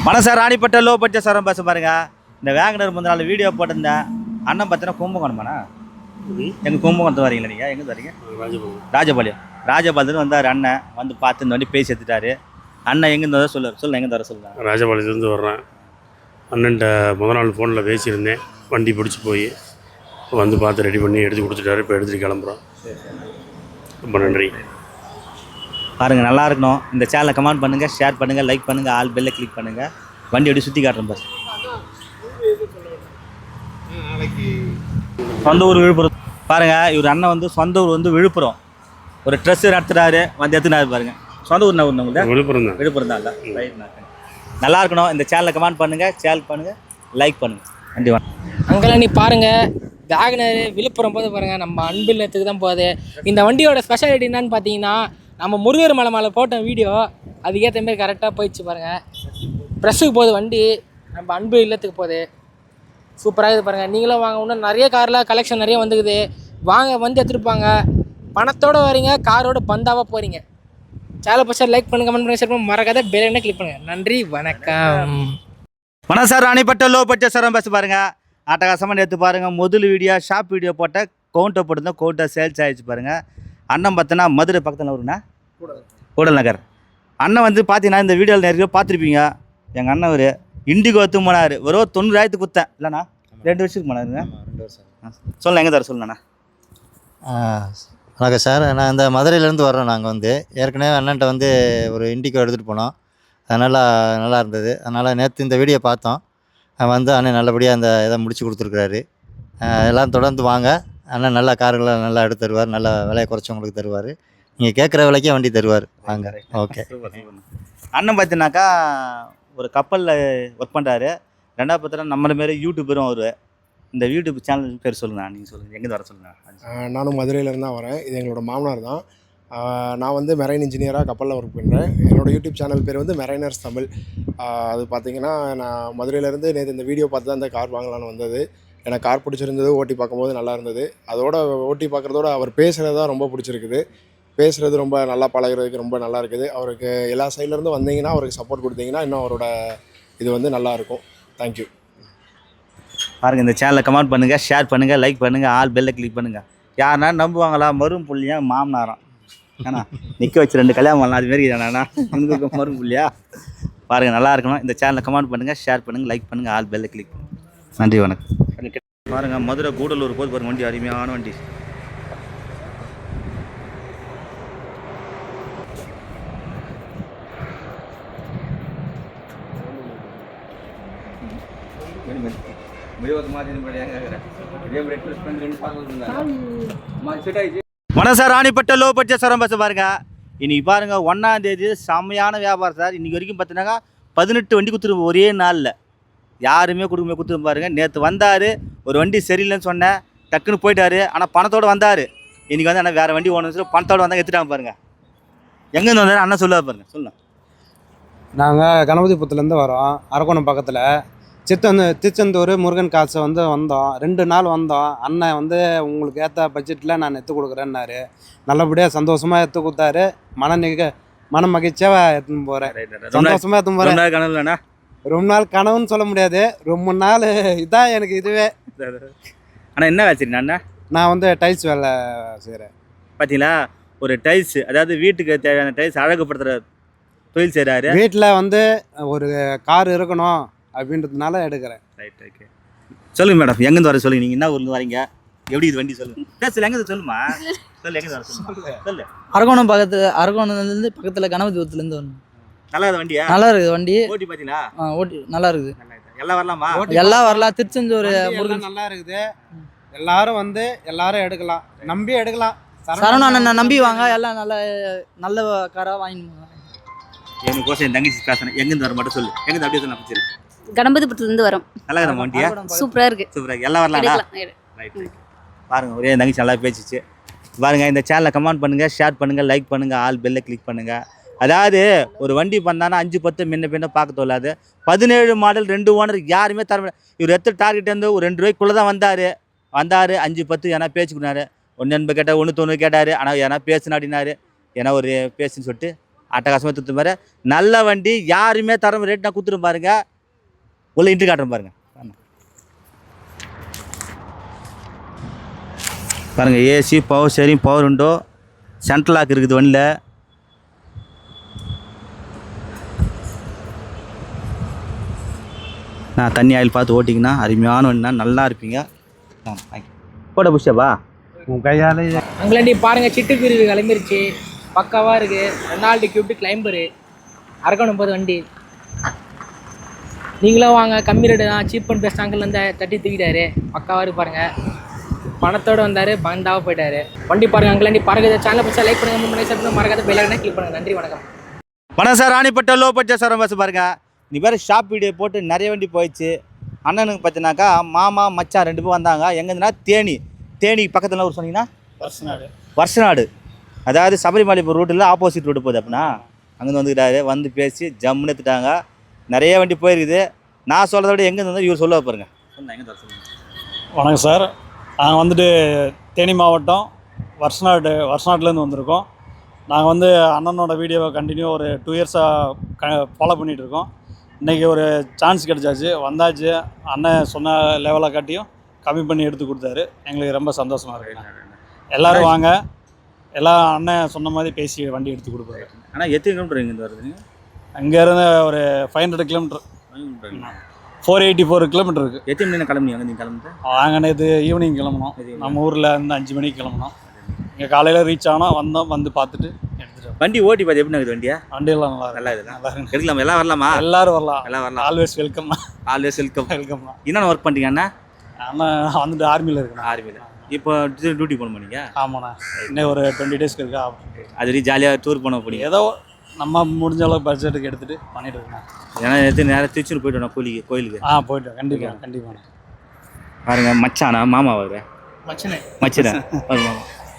மனசா ராணிப்பட்ட low budget சரம் பேச பாருங்க. இந்த வேகனர் முந்தின நாள் வீடியோ போட்டிருந்தேன். அண்ணன் பார்த்தீங்கன்னா கும்பகோணமாண்ணா, எங்கள் கும்பகோணத்து வரீங்களா நீங்கள்? எங்கே வரீங்க? ராஜபாளையம். ராஜபாளையத்துலேருந்து வந்தார் அண்ணன். வந்து பார்த்து இந்த வண்டி பேசி எடுத்துட்டாரு. அண்ணன் எங்கேருந்து வர சொல்லுங்கள் எங்கே வர சொல்லுங்கள். ராஜபாளையத்துலேருந்து வர்றேன். அண்ணன்ட்ட முதல் நாள் ஃபோனில் பேசியிருந்தேன். வண்டி பிடிச்சி போய் வந்து பார்த்து ரெடி பண்ணி எடுத்து கொடுத்துட்டாரு. இப்போ எடுத்துகிட்டு கிளம்புறோம். ரொம்ப நன்றி. பாருங்கள், நல்லா இருக்கணும். இந்த சேனலை கமெண்ட் பண்ணுங்கள், ஷேர் பண்ணுங்கள், லைக் பண்ணுங்கள், ஆல் பெல்லை கிளிக் பண்ணுங்கள். வண்டி எப்படி சுற்றி காட்டுறேன் பாஸ். சொந்த ஊர் விழுப்புரம். பாருங்கள், இவர் அண்ணன் வந்து சொந்த ஊர் வந்து விழுப்புரம். ஒரு ட்ரெஸ் நடத்துகிறாரு, வந்து எடுத்துனாரு பாருங்கள். சொந்த ஊர் என்ன ஊர்? விழுப்புரம் தான். விழுப்புரம் தான். இல்லை நல்லா இருக்கணும். இந்த சேனலை கமெண்ட் பண்ணுங்கள், ஷேர் பண்ணுங்கள், லைக் பண்ணுங்கள். நன்றி. அங்கெல்லாம் நீ பாருங்கள், வேகனர் விழுப்புரம் போது பாருங்கள், நம்ம அன்பு இல்லத்துக்கு தான் போகுது. இந்த வண்டியோட ஸ்பெஷாலிட்டி என்னன்னு பார்த்தீங்கன்னா, நம்ம முருகர் மலை போட்ட வீடியோ அதுக்கேற்ற மாரி கரெக்டாக போயிடுச்சு பாருங்கள். ப்ரெஸ்ஸுக்கு போகுது வண்டி, நம்ம அன்பு இல்லத்துக்கு போகுது. சூப்பராக இது பாருங்கள். நீங்களும் வாங்க, இன்னும் நிறைய காரில் கலெக்ஷன் நிறைய வந்துக்குது. வாங்க, வந்து எடுத்துருப்பாங்க. பணத்தோடு வரீங்க, காரோட பந்தாவாக போகிறீங்க. சேனல் பஸ்ட் லைக் பண்ணுங்க, கமெண்ட் பண்ணுங்க, ஷேர் பண்ணுங்க, மறக்காத பெல் என்ன கிளிக் பண்ணுங்கள். நன்றி, வணக்கம். வணக்கம் சார். ராணிப்பட்ட லோ பட்ஜெட் சரம் பேச பாருங்கள். அட்டகாசமாக எடுத்து பாருங்கள். முதல் வீடியோ ஷாப் வீடியோ போட்ட கவுண்டை போட்டிருந்தோம். கவுண்டை சேல்ஸ் ஆகிடுச்சு பாருங்கள். அண்ணன் பார்த்தோன்னா மதுரை பக்கத்தில் வருங்கண்ணா, கூடல் நகர். அண்ணன் வந்து பார்த்தீங்கன்னா இந்த வீடியோவில் நிறைய பார்த்துருப்பீங்க. எங்கள் அண்ணன் ஒரு இண்டிகோ எடுத்து போனார். வெறும் 90,000 கொடுத்தேன். இல்லைண்ணா 2 வருஷத்துக்கு போனாருங்க. சொல்லுங்கள், எங்கே தர சொல்லுண்ணா. வணக்கம் சார். நான் இந்த மதுரையிலேருந்து வர்றோம். நாங்கள் வந்து ஏற்கனவே அண்ணன்ட்ட வந்து ஒரு இண்டிகோ எடுத்துகிட்டு போனோம். அது நல்லா இருந்தது. அதனால் நேற்று இந்த வீடியோ பார்த்தோம். வந்து அண்ணன் நல்லபடியாக அந்த இதை முடிச்சு கொடுத்துருக்குறாரு. எல்லாம் தொடர்ந்து வாங்க. அண்ணன் நல்ல கார்களை நல்லா எடுத்து தருவார். நல்ல விலையை குறைச்சி உங்களுக்கு தருவார். நீங்கள் கேட்குற விலைக்கே வண்டி தருவார். வாங்க. ஓகே. அண்ணன் பார்த்தீங்கன்னாக்கா ஒரு கப்பலில் ஒர்க் பண்ணுறாரு. ரெண்டாவது பார்த்தீங்கன்னா நம்மள மாரி யூடியூபரும் அவர். இந்த யூடியூப் சேனல் பேர் சொல்லுங்கள். நீங்கள் சொல்லுங்கள், எங்கே வர சொல்லுங்கள். நானும் மதுரையிலேருந்து தான் வரேன். இது எங்களோட மாமனார் தான். நான் வந்து மெரைன் இன்ஜினியராக கப்பலில் ஒர்க் பண்ணுறேன். என்னோடய யூடியூப் சேனல் பேர் வந்து மெரைனர்ஸ் தமிழ். அது பார்த்திங்கன்னா, நான் மதுரையிலேருந்து நேற்று இந்த வீடியோ பார்த்து தான் இந்த கார் வாங்கலான்னு வந்தது. எனக்கு கார் பிடிச்சிருந்தது. ஓட்டி பார்க்கும்போது நல்லா இருந்தது. அதோட ஓட்டி பார்க்குறதோட அவர் பேசுகிறது தான் ரொம்ப பிடிச்சிருக்குது. பேசுகிறது ரொம்ப நல்லா, பழகிறதுக்கு ரொம்ப நல்லா இருக்குது. அவருக்கு எல்லா சைட்லேருந்து வந்தீங்கன்னா, அவருக்கு சப்போர்ட் கொடுத்தீங்கன்னா இன்னும் அவரோட இது வந்து நல்லாயிருக்கும். தேங்க்யூ. பாருங்கள், இந்த சேனலை கமெண்ட் பண்ணுங்கள், ஷேர் பண்ணுங்கள், லைக் பண்ணுங்கள், ஆல் பெல்லை கிளிக் பண்ணுங்கள். யாருனா நம்புவாங்களா? மரும் புள்ளியா மாமனாராம் ஏன்னா நிற்க வச்சு 2 கல்யாணம் பண்ணலாம். அதுமாரி தானே உங்களுக்கு மரும் புள்ளியா? பாருங்கள், நல்லா இருக்கணும். இந்த சேனலை கமெண்ட் பண்ணுங்கள், ஷேர் பண்ணுங்கள், லைக் பண்ணுங்கள், ஆல் பெல்லை கிளிக் பண்ணுங்கள். நன்றி, வணக்கம். பாருங்கள், மதுரை கூடலூர் போது பாருங்கள், வண்டி அருமையான வண்டி. வணக்கம் சார். ராணிப்பட்ட லோ பட்ஜெட் சரம் பேச பாருங்க. இன்னைக்கு பாருங்க, 1ஆம் தேதி செம்மையான வியாபாரம் சார். இன்னைக்கு வரைக்கும் பார்த்தீங்கன்னா 18 வண்டி கொடுத்துருவோம் ஒரே நாளில். யாருமே கொடுத்து பாருங்க. நேற்று வந்தார், ஒரு வண்டி சரியில்லைன்னு சொன்னேன், டக்குன்னு போயிட்டாரு. ஆனால் பணத்தோடு வந்தார். இன்றைக்கி வந்து ஆனால் வேறு வண்டி ஓடணும், பணத்தோடு வந்தால் எடுத்துட்டாங்க பாருங்கள். எங்கேருந்து வந்தார் அண்ணன் சொல்லுவார் பாருங்கள். சொல்லலாம். நாங்கள் கணபதிபுரத்துலேருந்து வரோம். அரக்கோணம் பக்கத்தில் திருச்செந்தூர் முருகன் காசை வந்து வந்தோம். 2 நாள் வந்தோம். அண்ணன் வந்து உங்களுக்கு ஏற்ற பட்ஜெட்டில் நான் எடுத்து கொடுக்குறேன்னாரு. நல்லபடியாக சந்தோஷமாக எடுத்து கொடுத்தாரு. மன மகிழ்ச்சியாக எடுத்துன்னு போகிறேன். சந்தோஷமாக எடுத்துன்னு போகிறேன். கனவுலண்ணா ரொம்ப நாள் கனவுன்னு சொல்ல முடியாது, ரொம்ப நாள் இதான் எனக்கு இதுவே. ஆனால் என்ன வேலை செய்றீங்க அண்ணா? நான் வந்து டைல்ஸ் வேலை செய்கிறேன். பார்த்தீங்களா, ஒரு டைல்ஸ், அதாவது வீட்டுக்கு தேவையான டைல்ஸ் அழகுப்படுத்துகிற தொழில் செய்கிறாரு. வீட்டில் வந்து ஒரு கார் இருக்கணும் அப்படின்றதுனால எடுக்கிறேன். Right, okay. சொல்லுங்கள் மேடம், எங்கேருந்து வர சொல்லுங்கள். நீங்கள் என்ன ஊர்லேருந்து வரீங்க, எப்படி இது வண்டி சொல்லுங்கள். பேசல, எங்கேருந்து சொல்லுமா? சொல்லு, எங்கேருந்து வர சொல்லு. அரக்கோணம் அரக்கோணத்துலேருந்து பக்கத்தில் கணபதிபுரத்துலேருந்து வரணும். நல்லா இருக்குது வண்டியா? நல்லா இருக்குது வண்டி. ஓட்டி பார்த்தீங்களா? ஓட்டி நல்லா இருக்குது. எல்லாம் வரலாமா? எல்லாம் வரலாம். திருச்செந்தூர் முருகன் நல்லா இருக்குது. எல்லாரும் வந்து எல்லாரும் எடுக்கலாம், நம்பி எடுக்கலாம். சரவண அண்ணன் நம்பி வாங்க. எல்லாம் நல்ல காராக வாங்கிடுவாங்க. என் கோசம் என் தங்கச்சி பேசுகிறேன். எங்கேருந்து வர மட்டும் சொல்லு. எங்கேருந்து அப்படியே சொல்ல பிடிச்சிரு. கணபதிபுரத்துலேருந்து வரோம். நல்லா இருக்குது வண்டியா? சூப்பராக இருக்குது. சூப்பராக எல்லாம் வரலாம். ரைட், பாருங்கள், ஒரே தங்கச்சி நல்லா பேசிச்சு பாருங்கள். இந்த சேனலை கமெண்ட் பண்ணுங்கள், ஷேர் பண்ணுங்கள், லைக் பண்ணுங்கள், ஆல் பெல்லை கிளிக் பண்ணுங்கள். அதாவது ஒரு வண்டி பண்ணானா 5-10 முன்ன பார்க்க தோலாது. 17 மாடல் 2 ஓனர் யாருமே தர முடியாது. இவர் எடுத்து டார்கெட் வந்து ஒரு 2 ரூபாய்க்குள்ளே தான் வந்தார். 5-10 ஏன்னா பேச்சுக்குனாரு. 1 80 கேட்டார், 1 90 கேட்டார். ஆனால் ஏன்னா பேசுனா அப்படின்னாரு. ஏன்னா ஒரு பேசுன்னு சொல்லிட்டு அட்டகாசமாக திருத்து பாரு. நல்ல வண்டி, யாருமே தர ரேட் நான் கொடுத்துட்டு பாருங்க. உள்ள இன்ட்ரி காட்டுறேன் பாருங்க. பாருங்கள், AC, power steering, power window, central lock இருக்குது வண்டியில். நான் தண்ணி ஆயில் பார்த்து ஓட்டிங்கன்னா அருமையான வண்டினா நல்லா இருப்பீங்க. போட புஷ்டப்பா உன் கையால் அங்கலாண்டி பாருங்கள், சிட்டுக்குருவி கிளம்பிருச்சு, பக்காவாக இருக்குது. ரெனால்டு கியூப்டு கிளைம்பரு, அரக்கணும் போது வண்டி. நீங்களும் வாங்க, கம்மி ரேட்டு தான், சீப் அண்ட் பெஸ்ட். அங்கிள் வந்து தட்டி தூக்கிட்டாரு, பக்காவாக இருக்கு பாருங்கள். பணத்தோடு வந்தார், பந்தாவாக போயிட்டார். வண்டி பாருங்கள் அங்கலாண்டி பறகுது. சேனலை பிடிச்சா லைக் பண்ணுங்கள், மறக்காத பெல் ஐக்கானை கிளிக் பண்ணுங்கள். நன்றி, வணக்கம். வணக்கம் sir. ராணிப்பட்ட low budget sir bus பாருங்கள். நீ பேர் ஷாப் வீடியோ போட்டு நிறைய வண்டி போயிடுச்சு. அண்ணனுக்கு பார்த்தினாக்கா மாமா மச்சான் 2 பேர் வந்தாங்க. எங்கேருந்துனா தேனிக்கு பக்கத்தில் ஒரு சொன்னீங்கன்னா வருஷநாடு, அதாவது சபரிமலை ரூட்டில் ஆப்போசிட் ரூட்டு போகுது. அப்படின்னா அங்கேருந்து வந்துக்கிட்டாரு, வந்து பேசி ஜம்முன்னு எடுத்துட்டாங்க. நிறைய வண்டி போயிருக்குது. நான் சொல்கிறத விட எங்கேருந்து வந்து இவர் சொல்ல பாருங்க. வணக்கம் சார். நாங்கள் வந்துட்டு தேனி மாவட்டம் வருஷநாட்டிலேருந்து வந்திருக்கோம். நாங்கள் வந்து அண்ணனோட வீடியோவை கண்டினியூ ஒரு 2 இயர்ஸாக ஃபாலோ பண்ணிகிட்ருக்கோம். இன்றைக்கி ஒரு சான்ஸ் கிடச்சாச்சு, வந்தாச்சு. அண்ணன் சொன்ன லெவலை காட்டியும் கம்மி பண்ணி எடுத்து கொடுத்தாரு. எங்களுக்கு ரொம்ப சந்தோஷமாக இருக்குது. எல்லோரும் வாங்க, எல்லாம் அண்ணன் சொன்ன மாதிரி பேசி வண்டி எடுத்து கொடுப்பாரு. ஆனால் எத்தனை கிலோமீட்டர் இங்கேருந்து வருதுங்க? அங்கேருந்து ஒரு 500 கிலோமீட்டர், 484 கிலோமீட்டர் இருக்குது. எத்தனை மணி கிளம்புனீங்க? நீங்கள் கிளம்புட்டு நாங்கள் நேற்று ஈவினிங் கிளம்புனோம். நம்ம ஊரில் இருந்து 5 மணிக்கு கிளம்புனோம். இங்கே காலையில் ரீச் ஆனால் வந்தோம், வந்து பார்த்துட்டு எடுத்துட்டோம். வண்டி ஓட்டி பார்த்து எப்படி இருக்குது வண்டியா? வண்டியெல்லாம் நல்லா இருக்குது. எடுக்கலாம், எல்லாம் வரலாமா? எல்லோரும் வரலாம். Always welcome. வெல்கம். என்னென்ன ஒர்க் பண்ணிட்டீங்க அண்ணா? ஆனால் வந்துட்டு ஆர்மியில் இருக்கேன். ஆர்மியில் இப்போ டியூட்டி போகணும் நீங்கள்? ஆமாண்ணா, இன்னும் ஒரு 20 டேஸ்க்கு இருக்கா. அது ஜாலியாக டூர் போன போனீங்க? ஏதோ நம்ம முடிஞ்ச அளவுக்கு பட்ஜெட்டுக்கு எடுத்துகிட்டு பண்ணிட்டு இருக்கேன். ஏன்னா நேரம் திருச்சூர் போய்ட்டு வரணும் கோயிலுக்கு. போய்ட்டு கண்டிப்பாக. பாருங்க, மச்சானா மாமா வருவேன் மச்சனை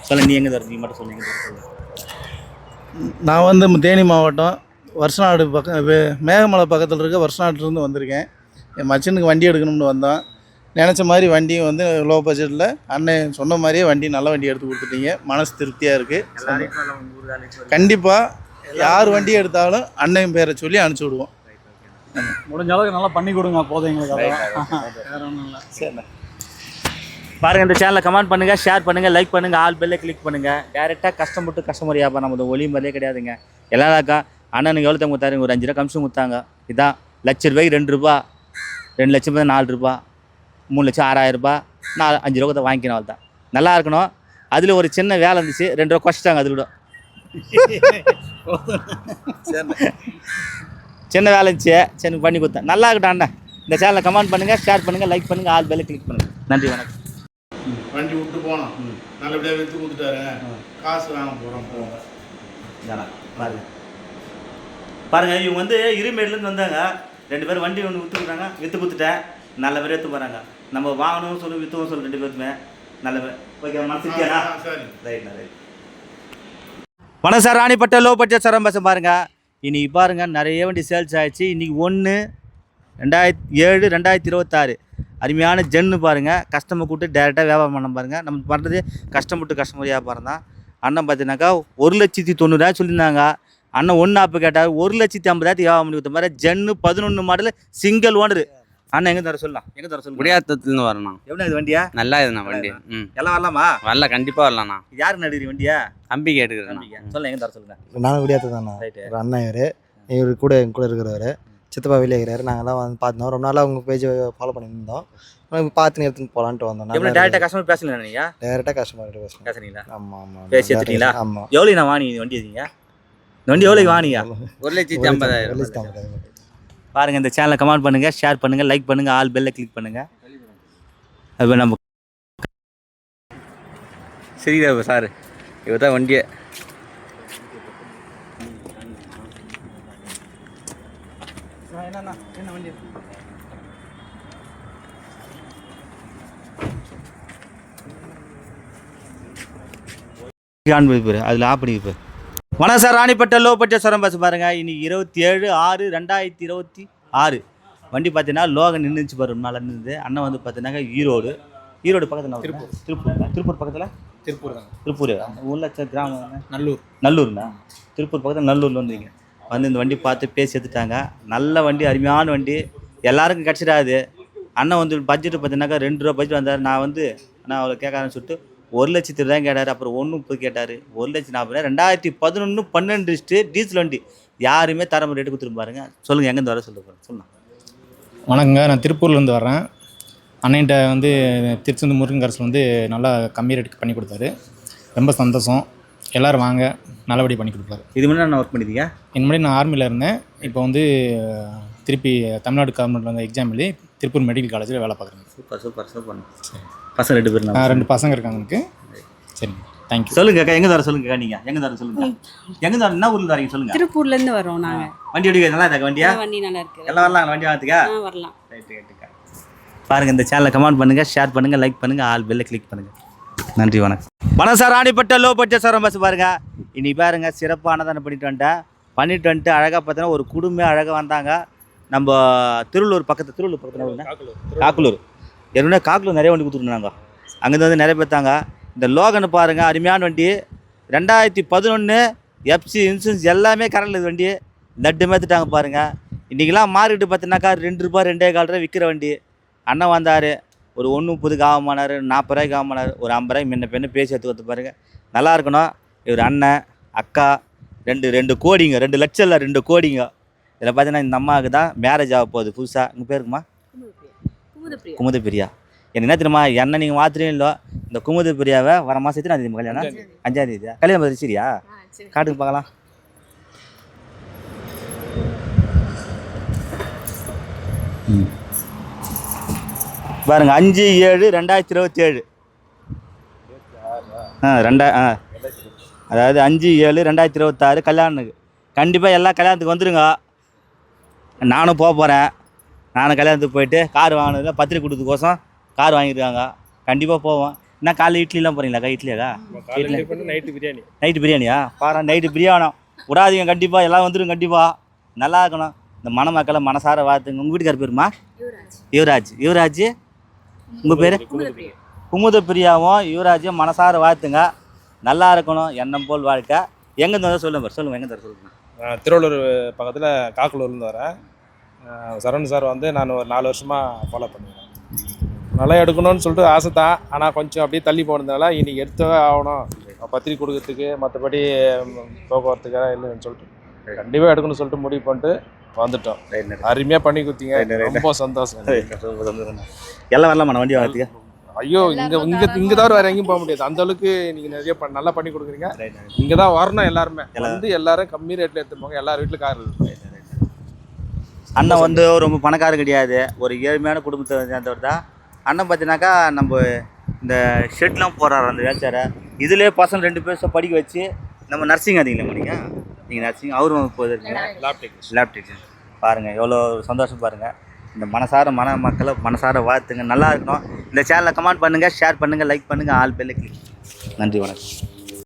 சொல்ல. நீ எங்கே தர? நீ மட்டும் சொல்லுங்க. நான் வந்து தேனி மாவட்டம் வருஷநாடு பக்கம் மேகமலை பக்கத்தில் இருக்க வருஷநாட்டிலேருந்து வந்திருக்கேன். என் மச்சனுக்கு வண்டி எடுக்கணும்னு வந்தோம். நினச்ச மாதிரி வண்டியும் வந்து லோ பட்ஜெட்டில் அண்ணன் சொன்ன மாதிரியே வண்டி நல்ல வண்டி எடுத்து கொடுத்துட்டீங்க. மனசு திருப்தியாக இருக்குது. கண்டிப்பாக யார் வண்டி எடுத்தாலும் அண்ணன் பேரை சொல்லி அனுப்பிச்சி விடுவோம். முடிஞ்ச அளவுக்கு நல்லா பண்ணி கொடுங்க, போதும் எங்களுக்கு. வேறு ஒன்றும் இல்லை. சரி பாருங்கள், இந்த சேனலை கமெண்ட் பண்ணுங்கள், ஷேர் பண்ணுங்கள், லைக் பண்ணுங்கள், ஆல் பெல்லை கிளிக் பண்ணுங்கள். டேரெக்டாக கஸ்டமர் வியாபாரம் நம்ம ஒளி மாதிரியே கிடையாதுங்க. எல்லாருக்கா அண்ணனுக்கு எவ்வளோ தான் கொடுத்தாருங்க? ஒரு 5 ரூபா கமிஷன் கொடுத்தாங்க. இதான் ₹1,00,000 2 ரூபா, 2 லட்சம் ₹4 ரூபா, 3 லட்சம் ₹6,000, 5 ரூபா வாங்கிக்கணும். அவள் தான் நல்லா இருக்கணும். அதில் ஒரு சின்ன வேலை இருந்துச்சு, 2 ரூபா குறைச்சிட்டாங்க. அது கூட சின்ன வேலை இருந்துச்சு, சரி பண்ணி கொடுத்தேன். நல்லா இருக்கட்டும் அண்ணன். இந்த சேனலை கமெண்ட் பண்ணுங்கள், ஷேர் பண்ணுங்கள், லைக் பண்ணுங்கள், ஆல் பெல்லை கிளிக் பண்ணுங்கள். நன்றி, வணக்கம். வண்டி விட்டு போனோம், நல்லபடியாக விற்று கொடுத்துட்டாரு. காசு வாங்க போகிறோம். பாருங்கள், இவங்க வந்து இருமேட்லேருந்து வந்தாங்க. 2 பேர் வண்டி ஒன்று விற்றுக்குறாங்க, விற்று கொடுத்துட்டேன். நல்ல பேர் எடுத்து போகிறாங்க. நம்ம வாங்கணும் சொல்லி விற்றுவோம் சொல்லி 2 பேருமே நல்ல பேர். ஓகே, மனசுக்கியா? ரைட்ண்ணா, ரைட். வணக்கம் sir. ராணிப்பட்ட low budget sir bus பாருங்கள். இன்றைக்கி பாருங்கள், நிறைய வண்டி சேல்ஸ் ஆகிடுச்சு. இன்றைக்கி 1/7/2026 அருமையான ஜென்னு பாருங்கள். கஸ்டமர் கூப்பிட்டு டேரெக்டாக வியாபாரம் பண்ண பாருங்கள். நம்ம பண்ணுறது கஸ்டமர் வியாபாரம் தான். அண்ணன் பார்த்தீங்கன்னாக்கா 1,90,000 சொல்லியிருந்தாங்க. அண்ணன் 1 ஆப்பு கேட்டார். 1,50,000 வியாபாரம் பண்ணி கொடுத்த மாதிரி ஜென்னு 11 மாடல் சிங்கிள் ஓனரு. அண்ணன் எங்கே தர சொல்லலாம்? எங்கே தர சொல்லலாம்? குடியாத்தத்துலேருந்து வரணும். எவ்வளோ இது வண்டியா? நல்லா இதுண்ணா வண்டி. எல்லாம் வரலாமா? வரல, கண்டிப்பாக வரலாண்ணா. யாருக்கு நடுறீங்க வண்டியா? தம்பி கேட்டுக்கிறேன். சொல்ல எங்கே தர சொல்லுங்கள். நானும் குடியாத்த தானே. ஒரு அண்ணன் இவர் கூட எங்க கூட இருக்கிறவர் சித்தப்பா வெளியே இருக்கிறாரு. நாங்கள்லாம் வந்து பார்த்தோம். ரொம்ப நாளாக உங்கள் பேஜ் ஃபாலோ பண்ணியிருந்தோம். பார்த்து எடுத்துன்னு போகலான்ட்டு வந்தோம். எப்படி டேரெக்டாக கஸ்டமர் பேசலாம்? நீங்கள் டேரெக்டாக கஸ்டமர்கிட்ட பேசுறீங்களா? ஆமாம், பேசி எடுத்துட்டீங்களா? ஆமாம். எவ்வளோ நான் வாங்கி வண்டி எடுத்தீங்க? இந்த வண்டி எவ்வளோ வாங்கிங்க? 1,50,000. பாருங்கள், இந்த சேனலை கமெண்ட் பண்ணுங்கள், ஷேர் பண்ணுங்கள், லைக் பண்ணுங்கள், ஆல் பெல்லை கிளிக் பண்ணுங்கள். அது நம்ம சரிடா சார், இவர் தான் வண்டியை. என்ன வண்டி? அதில் ஆப் பண்ணிக்கு. வணக்கம் sir. ராணிப்பட்ட low budget sir bus பாருங்கள். இன்றைக்கி 27/6/2026 வண்டி பார்த்தீங்கன்னா லோகம் நின்றுச்சு பாரு. நாள் நின்றுது. அண்ணன் வந்து பார்த்தீங்கன்னாக்கா ஈரோடு பக்கத்தில் திருப்பூர் பக்கத்தில் திருப்பூர் தான். திருப்பூர் அந்த ஊரில் கிராமம் நல்லூர். நல்லூர்ண்ணா. திருப்பூர் பக்கத்தில் நல்லூரில் வந்தீங்க. வந்து இந்த வண்டி பார்த்து பேசி எடுத்துட்டாங்க. நல்ல வண்டி, அருமையான வண்டி, எல்லாருக்கும் கிடச்சிடாது. அண்ணன் வந்து பட்ஜெட்டு பார்த்தீங்கன்னாக்கா 2 ரூபா பட்ஜெட் வந்தார். நான் வந்து அண்ணா அவ்வளோ கேட்காரன்னு சொல்லிட்டு 1,00,000 தான் கேட்டார். அப்புறம் 1,30,000 கேட்டார். 1,40,000. 2011 12 டீசல் வண்டி யாருமே தர ரேட்டு கொடுத்துட்டு பாருங்க. சொல்லுங்கள், எங்கேருந்து வர சொல்லலாம். வணக்கங்க, நான் திருப்பூர்லேருந்து வரேன். அண்ணன்கிட்ட வந்து திருச்செந்தூர் முருகன் காசில் வந்து நல்லா கம்மி ரேட்டுக்கு பண்ணி கொடுத்தாரு. ரொம்ப சந்தோஷம். எல்லோரும் வாங்க, நல்லபடியாக பண்ணி கொடுப்பாரு. இது முன்னாடி நான் ஒர்க் பண்ணியிருக்கீங்க? முன்னாடி நான் ஆர்மியில் இருந்தேன். இப்போ வந்து திருப்பி தமிழ்நாடு கவர்மெண்ட் வந்து எக்ஸாம் எழுதி திருப்பூர் மெடிக்கல் காலேஜில் வேலை பார்க்குறேன். Super super super. பசங்க 2 பேர்? 2 பசங்க இருக்காங்க எனக்கு. சரி, தேங்க்யூ. சொல்லுங்க அக்கா, எங்கே தர சொல்லுங்க. நீங்கள் எங்கே தர சொல்லுங்க. எங்கே தர, என்ன ஊரில் தரீங்க சொல்லுங்கள். திருப்பூர்லேருந்து வரோம் நாங்கள். வண்டி எடுக்க நல்லா இருக்கா? வண்டியா வண்டி நல்லா இருக்கு. எல்லாம் வரலாம் வண்டி வாங்கத்துக்கா? வரலாம். ரைட்டு. பாருங்கள், இந்த சேனலை கமெண்ட் பண்ணுங்கள், ஷேர் பண்ணுங்கள், லைக் பண்ணுங்கள், ஆல் பெல்லை கிளிக் பண்ணுங்கள். நன்றி, வணக்கம். வணக்கம் sir. ராணிப்பட்ட low budget sir bus பாருங்கள். இனி பாருங்கள், சிறப்பானதான பண்ணிட்டு வந்துட்டு அழகாக பார்த்தோன்னா ஒரு குடும்பமே அழகாக வந்தாங்க. நம்ம திருவள்ளூர் பக்கத்தில் காக்கலூர். ஏற்கனவே காக்கலூர் நிறைய வண்டி கொடுத்துருந்தாங்க. அங்கேருந்து வந்து நிறைய பேர்த்தாங்க. இந்த லோகன் பாருங்கள், அருமையான வண்டி. 2011 எஃப்சி இன்சூரன்ஸ் எல்லாமே கரண்ட் வண்டி. லட்டு மேத்துட்டாங்க பாருங்கள். இன்றைக்கெலாம் மார்க்கெட்டு பார்த்தீங்கன்னாக்கா 2 ரூபா 2.25 ரூபா விற்கிற வண்டி. அண்ணன் வந்தார், ஒரு 1,30,000 ஆகமானார், 40 ரூபாய்க்கு ஆகமானார், ஒரு 50 ரூபாய்க்கு முன்ன பெண்ணு பேசி எடுத்து பாருங்கள். நல்லா இருக்கணும். இவர் அண்ணன் அக்கா 2 கோடிங்க, 2 லட்சம் இல்லை 2 கோடிங்க. இதில் பார்த்தீங்கன்னா இந்த அம்மாவுக்கு தான் மேரேஜ் ஆக போகுது புதுசாக. உங்கள் பேருக்குமா? குமுத பிரியா. எனக்கு என்ன தெரியுமா, என்ன நீங்கள் மாத்திரையும் இல்லை, இந்த குமுத பிரியாவை வர மாதத்துக்கு நான் தெரியுமா கல்யாணம் 5ஆம் தேதியா கல்யாணம் பார்த்து சரியா? காட்டுக்கு பார்க்கலாம். பாருங்க, 5/7/2027. அதாவது 5/7/2026 கல்யாணத்துக்கு. கண்டிப்பாக எல்லா கல்யாணத்துக்கு வந்துடுங்க. நானும் போக போகிறேன். நானும் கல்யாணத்துக்கு போயிட்டு கார் வாங்கினதில் பத்திரிக்கை கொடுத்ததுக்கோசம் கார் வாங்கியிருக்காங்க. கண்டிப்பாக போவோம். என்ன காலையில் இட்லிலாம் போகிறீங்களாக்கா? இட்லியாக்கா? நைட்டு பிரியாணியா? பாரு, நைட்டு பிரியாணி விடாதீங்க. கண்டிப்பாக எல்லாம் வந்துடும். கண்டிப்பாக நல்லா இருக்கணும். இந்த மணமக்களை மனசார வாழ்த்துங்க. உங்கள் வீட்டுக்கார பேருமா? யுவராஜ். உங்கள் பேர்? குமுத பிரியாவும் யுவராஜும் மனசார வாழ்த்துங்க. நல்லா இருக்கணும், எண்ணம் போல் வாழ்க்கை. எங்கேருந்து வந்தால் சொல்லுங்கள். எங்கே தர சொல்லுங்கள். திருவள்ளூர் பக்கத்தில் காக்கலூர்லேருந்து வரேன். சரவணன் சார் வந்து நான் ஒரு 4 வருஷமாக ஃபாலோ பண்ணுவேன். நல்லா எடுக்கணும்னு சொல்லிட்டு ஆசை தான். ஆனால் கொஞ்சம் அப்படியே தள்ளி போனதுனால இன்றைக்கி எடுத்தவே ஆகணும். பத்திரிக்கை கொடுக்கறதுக்கு மற்றபடி போக்குவரத்துக்காக இல்லைன்னு சொல்லிட்டு கண்டிப்பாக எடுக்கணும்னு சொல்லிட்டு முடிவு பண்ணிட்டு வந்துட்டோம். அருமையாக பண்ணி கொடுத்தீங்க. ரொம்ப சந்தோஷம். எல்லாம் வரலாமா வண்டி வாங்கிறதுக்கு? ஐயோ, இங்கே தவிர வேறு எங்கேயும் போக முடியாது. அந்த அளவுக்கு நீங்கள் நிறைய நல்லா பண்ணி கொடுக்குறீங்க. இங்கே தான் வரணும். எல்லாருமே வந்து எல்லாரும் கம்மி ரேட்டில் எடுத்துருப்பாங்க. எல்லார் வீட்டில் கார் இருக்கு. அண்ணன் வந்து ரொம்ப பணக்காரர் கிடையாது, ஒரு ஏழ்மையான குடும்பத்தை சேர்ந்தவர் தான். அண்ணன் பார்த்தீங்கன்னாக்கா நம்ம இந்த ஷெட்லாம் போடுறாரு அந்த வேச்சாரை. இதுலேயே பசங்க 2 பேர் படிக்க வச்சு நம்ம நர்சிங் அதிகங்களா நீங்கள் நர்சிங் அவரும் போயிருக்கீங்க. Lab technician. பாருங்கள் எவ்வளோ சந்தோஷம் பாருங்கள். இந்த மக்களை மனசார வாழ்த்துங்க. நல்லா இருக்கணும். இந்த சேனலை கமெண்ட் பண்ணுங்கள், ஷேர் பண்ணுங்கள், லைக் பண்ணுங்கள், ஆல் பெல்லை கிளிக். நன்றி, வணக்கம்.